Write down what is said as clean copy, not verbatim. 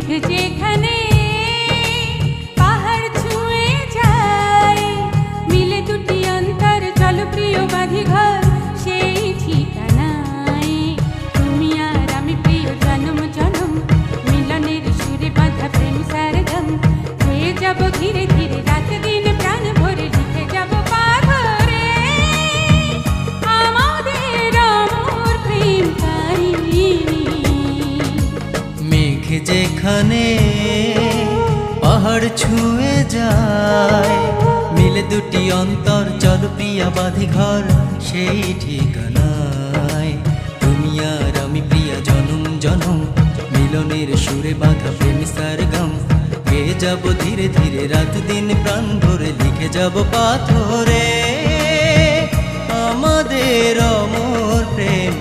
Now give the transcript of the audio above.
যেখানে পাহাড় ছুঁয়ে যায়, মিলে দুটি অন্তর চলো প্রিয় বাঁধি ঘর সেই ঠিকানায়। তুমি আর আমি প্রিয় জনম জনম, মিলনের সুরে বাঁধা প্রেম সারগম। হয়ে যাব ধীরে ধীরে রাত দিন প্রাণ ভরে, লিখে যাব পাথরে আমাদের অমর প্রেম কাহিনী। মেঘ যেখানে পাহাড় ছুঁয়ে যায়, মিলে দুটি অন্তর চল প্রিয়া বাঁধি ঘর সেই ঠিকানায়। তুমি আর আমি প্রিয়া জনম জনম, মিলনের সুরে বাঁধা প্রেম সারগম। গেয়ে যাব ধীরে ধীরে রাত দিন প্রাণ ভরে, লিখে যাব পাথরে আমাদের অমর প্রেম